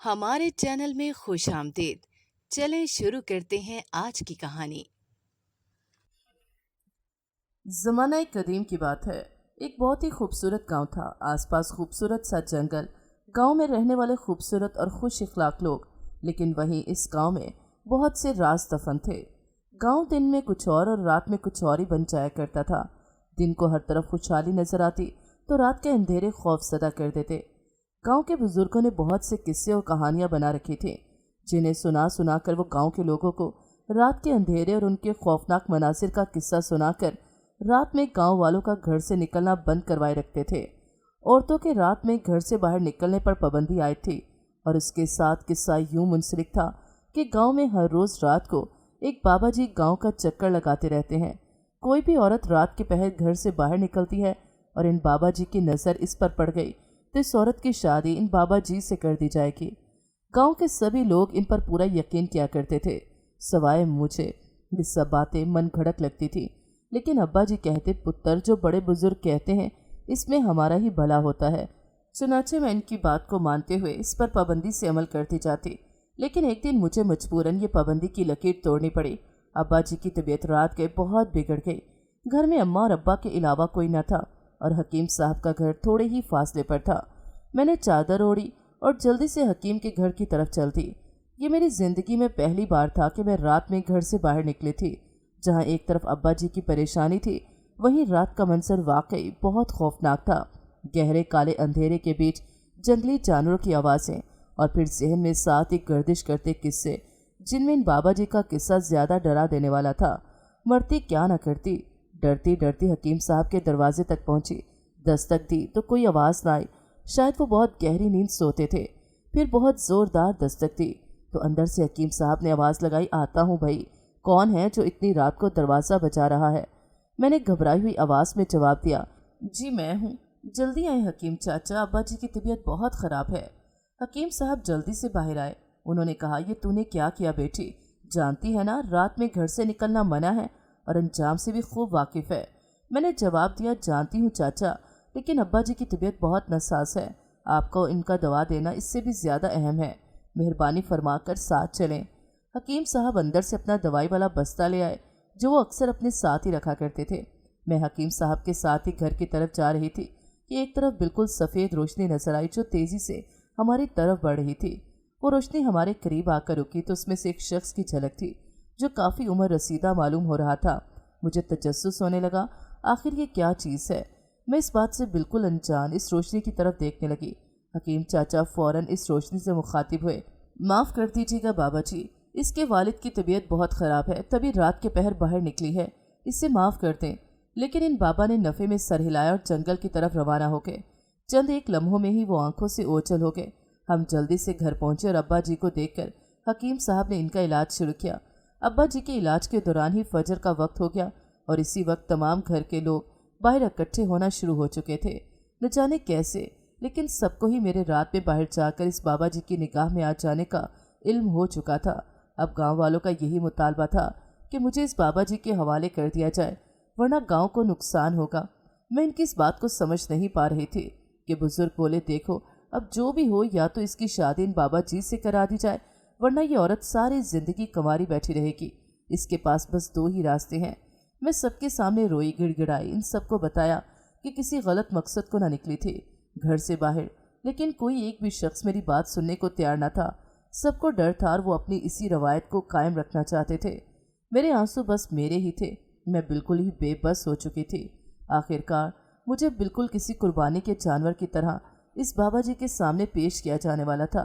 हमारे चैनल में खुश आमदीद। चलें शुरू करते हैं आज की कहानी। जमाना कदीम की बात है। एक बहुत ही खूबसूरत गांव था। आसपास खूबसूरत सा जंगल, गांव में रहने वाले खूबसूरत और खुश इखलाक लोग। लेकिन वहीं इस गांव में बहुत से राज दफन थे। गांव दिन में कुछ और रात में कुछ और ही बन जाया करता था। दिन को हर तरफ खुशहाली नजर आती तो रात के अंधेरे खौफ सदा कर देते। गांव के बुजुर्गों ने बहुत से किस्से और कहानियां बना रखी थी, जिन्हें सुना सुना कर वो गांव के लोगों को रात के अंधेरे और उनके खौफनाक मनासिर का किस्सा सुनाकर रात में गांव वालों का घर से निकलना बंद करवाए रखते थे। औरतों के रात में घर से बाहर निकलने पर पाबंदी आई थी और उसके साथ किस्सा यूं मुंसलिक था कि गांव में हर रोज रात को एक बाबा जी गांव का चक्कर लगाते रहते हैं। कोई भी औरत रात के पहर घर से बाहर निकलती है और इन बाबा जी की नज़र इस पर पड़ गई तो इस औरत की शादी इन बाबा जी से कर दी जाएगी। गांव के सभी लोग इन पर पूरा यकीन किया करते थे, सवाए मुझे। ये सब बातें मन घड़क लगती थी, लेकिन अब्बा जी कहते, पुत्र, जो बड़े बुजुर्ग कहते हैं इसमें हमारा ही भला होता है। चुनाचे मैं इनकी बात को मानते हुए इस पर पाबंदी से अमल करती जाती। लेकिन एक दिन मुझे मजबूरन ये पाबंदी की लकीर तोड़नी पड़ी। अब्बा जी की तबीयत रात के बहुत बिगड़ गई। घर में अम्मा और अब्बा के अलावा कोई न था और हकीम साहब का घर थोड़े ही फासले पर था। मैंने चादर ओढ़ी और जल्दी से हकीम के घर की तरफ चल दी। ये मेरी जिंदगी में पहली बार था कि मैं रात में घर से बाहर निकली थी। जहाँ एक तरफ अब्बा जी की परेशानी थी, वहीं रात का मंजर वाकई बहुत खौफनाक था। गहरे काले अंधेरे के बीच जंगली जानवरों की आवाज़ें और फिर जहन में साथ ही गर्दिश करते किस्से, जिनमें इन बाबा जी का किस्सा ज़्यादा डरा देने वाला था। मरती क्या न करती। डरती डरती हकीम साहब के दरवाजे तक पहुंची। दस्तक दी तो कोई आवाज़ ना आई। शायद वो बहुत गहरी नींद सोते थे। फिर बहुत ज़ोरदार दस्तक दी तो अंदर से हकीम साहब ने आवाज़ लगाई, आता हूँ भाई। कौन है जो इतनी रात को दरवाज़ा बजा रहा है? मैंने घबराई हुई आवाज़ में जवाब दिया, जी मैं हूँ। जल्दी आए हकीम चाचा, अब्बा जी की तबीयत बहुत ख़राब है। हकीम साहब जल्दी से बाहर आए। उन्होंने कहा, ये तूने क्या किया बेटी? जानती है ना, रात में घर से निकलना मना है और अंजाम से भी खूब वाकिफ़ है। मैंने जवाब दिया, जानती हूँ चाचा, लेकिन अब्बा जी की तबीयत बहुत नासाज है। आपको इनका दवा देना इससे भी ज़्यादा अहम है। मेहरबानी फरमाकर साथ चलें। हकीम साहब अंदर से अपना दवाई वाला बस्ता ले आए, जो वो अक्सर अपने साथ ही रखा करते थे। मैं हकीम साहब के साथ ही घर की तरफ जा रही थी कि एक तरफ बिल्कुल सफ़ेद रोशनी नजर आई, जो तेज़ी से हमारी तरफ बढ़ रही थी। वो रोशनी हमारे करीब आकर रुकी तो उसमें से एक शख्स की झलक थी, जो काफ़ी उम्र रसीदा मालूम हो रहा था। मुझे तजस्सुस होने लगा, आखिर ये क्या चीज़ है। मैं इस बात से बिल्कुल अनजान इस रोशनी की तरफ देखने लगी। हकीम चाचा फौरन इस रोशनी से मुखातिब हुए, माफ़ कर दीजिएगा बाबा जी, इसके वालिद की तबीयत बहुत ख़राब है, तभी रात के पहर बाहर निकली है, इससे माफ़ कर दें। लेकिन इन बाबा ने नफ़े में सर हिलाया और जंगल की तरफ रवाना हो गए। चंद एक लम्हों में ही वो आंखों से ओझल हो गए। हम जल्दी से घर पहुंचे और अब्बा जी को देखकर हकीम साहब ने इनका इलाज शुरू किया। अब्बा जी के इलाज के दौरान ही फजर का वक्त हो गया और इसी वक्त तमाम घर के लोग बाहर इकट्ठे होना शुरू हो चुके थे। न जाने कैसे, लेकिन सबको ही मेरे रात में बाहर जाकर इस बाबा जी की निगाह में आ जाने का इल्म हो चुका था। अब गांव वालों का यही मुतालबा था कि मुझे इस बाबा जी के हवाले कर दिया जाए, वरना गांव को नुकसान होगा। मैं इनकी इस बात को समझ नहीं पा रही थी कि बुजुर्ग बोले, देखो अब जो भी हो, या तो इसकी शादी इन बाबा जी से करा दी जाए, वरना ये औरत सारी जिंदगी कंवारी बैठी रहेगी। इसके पास बस दो ही रास्ते हैं। मैं सबके सामने रोई, गिड़गिड़ाई, इन सबको बताया कि किसी गलत मकसद को ना निकली थी घर से बाहर। लेकिन कोई एक भी शख्स मेरी बात सुनने को तैयार न था। सबको डर था और वो अपनी इसी रवायत को कायम रखना चाहते थे। मेरे आंसू बस मेरे ही थे। मैं बिल्कुल ही बेबस हो चुकी थी। आखिरकार मुझे बिल्कुल किसी कुर्बानी के जानवर की तरह इस बाबा जी के सामने पेश किया जाने वाला था।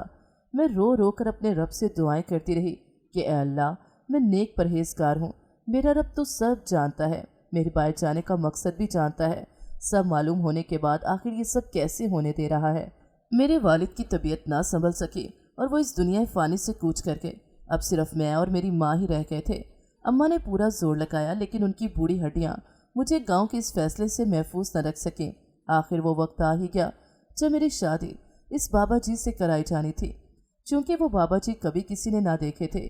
मैं रो रो कर अपने रब से दुआएं करती रही कि ए अल्लाह, मैं नेक परहेजगार हूँ। मेरा रब तो सब जानता है, मेरे बाहर जाने का मकसद भी जानता है। सब मालूम होने के बाद आखिर ये सब कैसे होने दे रहा है? मेरे वालिद की तबीयत ना संभल सकी और वो इस दुनिया फ़ानी से कूच कर गए। अब सिर्फ मैं और मेरी माँ ही रह गए थे। अम्मा ने पूरा जोर लगाया, लेकिन उनकी बूढ़ी हड्डियाँ मुझे गांव के इस फैसले से महफूज न रख सकें। आखिर वो वक्त आ ही गया जब मेरी शादी इस बाबा जी से कराई जानी थी। चूँकि वो बाबा जी कभी किसी ने ना देखे थे,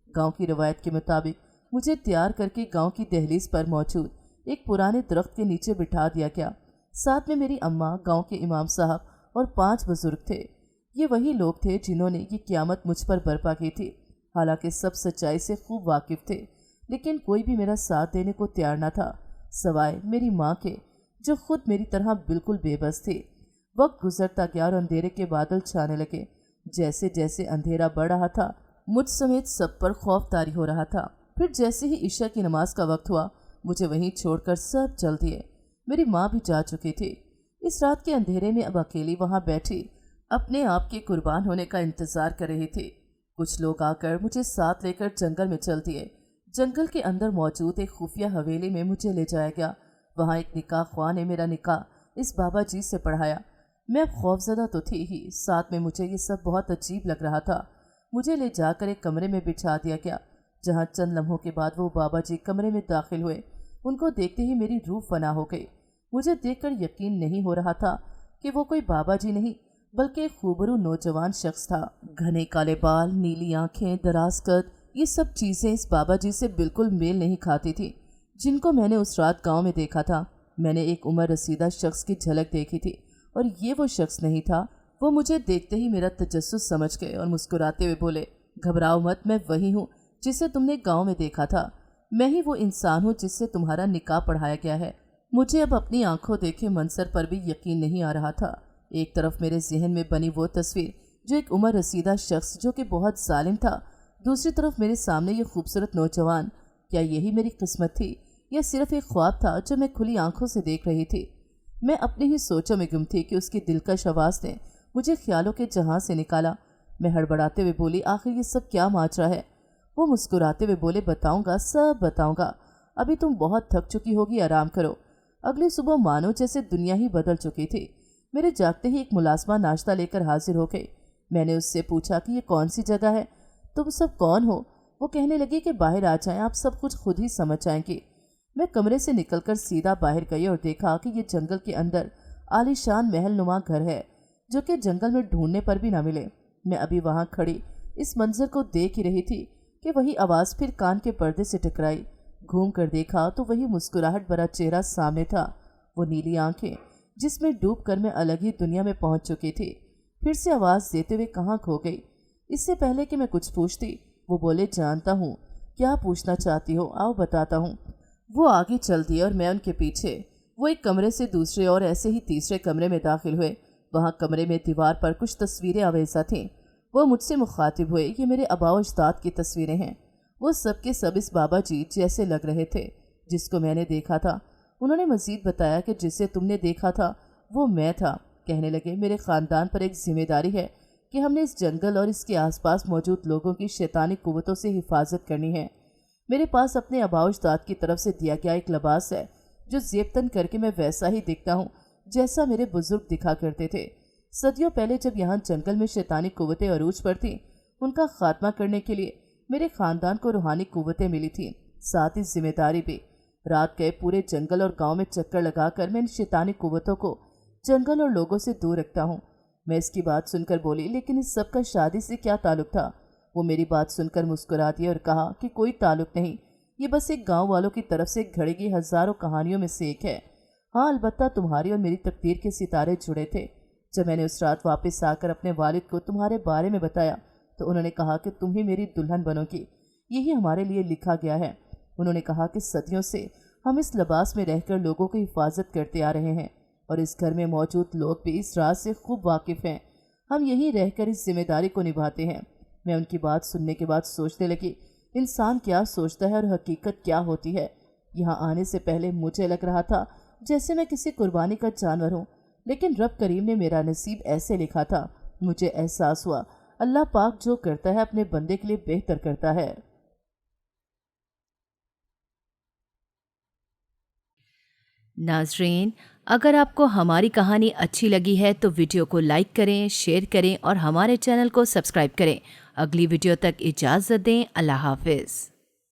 गांव की रवायत के मुताबिक मुझे तैयार करके गांव की दहलीज पर मौजूद एक पुराने दरख्त के नीचे बिठा दिया गया। साथ में मेरी अम्मा, गांव के इमाम साहब और 5 बुजुर्ग थे। یہ وہی لوگ تھے جنہوں نے یہ قیامت مجھ پر برپا کی تھی۔ حالانکہ سب سچائی سے خوب واقف تھے، لیکن کوئی بھی میرا ساتھ دینے کو تیار نہ تھا سوائے میری ماں کے، جو خود میری طرح بالکل بے بس تھی۔ وقت گزرتا گیا اور اندھیرے کے بادل چھانے لگے۔ جیسے جیسے اندھیرا بڑھ رہا تھا مجھ سمیت سب پر خوف طاری ہو رہا تھا۔ پھر جیسے ہی عشاء کی نماز کا وقت ہوا مجھے وہیں چھوڑ کر سب چل دیے۔ میری ماں بھی جا چکی تھی۔ اس رات کے اندھیرے میں اب اکیلی وہاں بیٹھی اپنے آپ کے قربان ہونے کا انتظار کر رہی تھی۔ کچھ لوگ آ کر مجھے ساتھ لے کر جنگل میں چل دیے۔ جنگل کے اندر موجود ایک خفیہ حویلی میں مجھے لے جایا گیا۔ وہاں ایک نکاح خواہ نے میرا نکاح اس بابا جی سے پڑھایا۔ میں اب خوفزدہ تو تھی ہی، ساتھ میں مجھے یہ سب بہت عجیب لگ رہا تھا۔ مجھے لے جا کر ایک کمرے میں بٹھا دیا گیا، جہاں چند لمحوں کے بعد وہ بابا جی کمرے میں داخل ہوئے۔ ان کو دیکھتے ہی میری روح فنا ہو گئی۔ مجھے دیکھ کر یقین نہیں ہو رہا تھا کہ وہ کوئی بابا جی نہیں بلکہ ایک خوبرو نوجوان شخص تھا۔ گھنے کالے بال، نیلی آنکھیں، دراز قد، یہ سب چیزیں اس بابا جی سے بالکل میل نہیں کھاتی تھی جن کو میں نے اس رات گاؤں میں دیکھا تھا۔ میں نے ایک عمر رسیدہ شخص کی جھلک دیکھی تھی اور یہ وہ شخص نہیں تھا۔ وہ مجھے دیکھتے ہی میرا تجسس سمجھ گئے اور مسکراتے ہوئے بولے، گھبراؤ مت، میں وہی ہوں جسے تم نے گاؤں میں دیکھا تھا۔ میں ہی وہ انسان ہوں جس سے تمہارا نکاح پڑھایا گیا ہے۔ مجھے اب اپنی آنکھوں دیکھے منظر پر بھی یقین نہیں آ رہا تھا۔ ایک طرف میرے ذہن میں بنی وہ تصویر جو ایک عمر رسیدہ شخص جو کہ بہت ظالم تھا، دوسری طرف میرے سامنے یہ خوبصورت نوجوان۔ کیا یہی میری قسمت تھی یا صرف ایک خواب تھا جو میں کھلی آنکھوں سے دیکھ رہی تھی؟ میں اپنی ہی سوچوں میں گم تھی کہ اس کی دلکش آواز نے مجھے خیالوں کے جہاں سے نکالا۔ میں ہڑبڑاتے ہوئے بولی، آخر یہ سب کیا ماجرا ہے؟ وہ مسکراتے ہوئے بولے، بتاؤں گا، سب بتاؤں گا، ابھی تم بہت تھک چکی ہوگی، آرام کرو۔ اگلی صبح مانو جیسے دنیا ہی بدل چکی تھی۔ میرے جاگتے ہی ایک ملازمہ ناشتہ لے کر حاضر ہو گئی۔ میں نے اس سے پوچھا کہ یہ کون سی جگہ ہے، تم سب کون ہو؟ وہ کہنے لگی کہ باہر آ جائیں، آپ سب کچھ خود ہی سمجھ جائیں گے۔ میں کمرے سے نکل کر سیدھا باہر گئی اور دیکھا کہ یہ جنگل کے اندر عالی شان محل نما گھر ہے جو کہ جنگل میں ڈھونڈنے پر بھی نہ ملے۔ میں ابھی وہاں کھڑی اس منظر کو دیکھ ہی رہی تھی کہ وہی آواز پھر کان کے پردے سے ٹکرائی۔ گھوم کر دیکھا تو وہی مسکراہٹ بھرا چہرہ سامنے تھا، وہ نیلی آنکھیں جس میں ڈوب کر میں الگ ہی دنیا میں پہنچ چکی تھی۔ پھر سے آواز دیتے ہوئے کہاں کھو گئی؟ اس سے پہلے کہ میں کچھ پوچھتی وہ بولے، جانتا ہوں کیا پوچھنا چاہتی ہو، آؤ بتاتا ہوں۔ وہ آگے چل دیے اور میں ان کے پیچھے۔ وہ ایک کمرے سے دوسرے اور ایسے ہی تیسرے کمرے میں داخل ہوئے۔ وہاں کمرے میں دیوار پر کچھ تصویریں آویزاں تھیں۔ وہ مجھ سے مخاطب ہوئے، یہ میرے آباء و اجداد کی تصویریں ہیں۔ وہ سب کے سب اس بابا جی جیسے لگ رہے تھے جس کو میں نے دیکھا تھا۔ انہوں نے مزید بتایا کہ جسے تم نے دیکھا تھا وہ میں تھا۔ کہنے لگے، میرے خاندان پر ایک ذمہ داری ہے کہ ہم نے اس جنگل اور اس کے آس پاس موجود لوگوں کی شیطانی قوتوں سے حفاظت کرنی ہے۔ میرے پاس اپنے آباء و اجداد کی طرف سے دیا گیا ایک لباس ہے جو زیبتن کر کے میں ویسا ہی دکھتا ہوں جیسا میرے بزرگ دکھا کرتے تھے۔ صدیوں پہلے جب یہاں جنگل میں شیطانی قوتیں عروج پر تھیں، ان کا خاتمہ کرنے کے لیے میرے خاندان کو روحانی قوتیں ملی تھیں، ساتھ ہی ذمہ داری بھی۔ رات گئے پورے جنگل اور گاؤں میں چکر لگا کر میں ان شیطانی قوتوں کو جنگل اور لوگوں سے دور رکھتا ہوں۔ میں اس کی بات سن کر بولی، لیکن اس سب کا شادی سے کیا تعلق تھا؟ وہ میری بات سن کر مسکرا دیا اور کہا کہ کوئی تعلق نہیں، یہ بس ایک گاؤں والوں کی طرف سے گھڑی گئی ہزاروں کہانیوں میں سے ایک ہے۔ ہاں، البتہ تمہاری اور میری تقدیر کے ستارے جڑے تھے۔ جب میں نے اس رات واپس آ کر اپنے والد کو تمہارے بارے میں بتایا تو انہوں نے کہا کہ تم ہی میری دلہن بنو گی، یہی ہمارے لیے لکھا گیا ہے۔ انہوں نے کہا کہ صدیوں سے ہم اس لباس میں رہ کر لوگوں کی حفاظت کرتے آ رہے ہیں اور اس گھر میں موجود لوگ بھی اس راز سے خوب واقف ہیں۔ ہم یہیں رہ کر اس ذمہ داری کو نبھاتے ہیں۔ میں ان کی بات سننے کے بعد سوچنے لگی، انسان کیا سوچتا ہے اور حقیقت کیا ہوتی ہے۔ یہاں آنے سے پہلے مجھے لگ رہا تھا جیسے میں کسی قربانی کا جانور ہوں، لیکن رب کریم نے میرا نصیب ایسے لکھا تھا۔ مجھے احساس ہوا اللہ پاک جو کرتا ہے اپنے بندے کے لیے بہتر کرتا ہے۔ ناظرین، اگر آپ کو ہماری کہانی اچھی لگی ہے تو ویڈیو کو لائک کریں، شیئر کریں اور ہمارے چینل کو سبسکرائب کریں۔ اگلی ویڈیو تک اجازت دیں۔ اللہ حافظ۔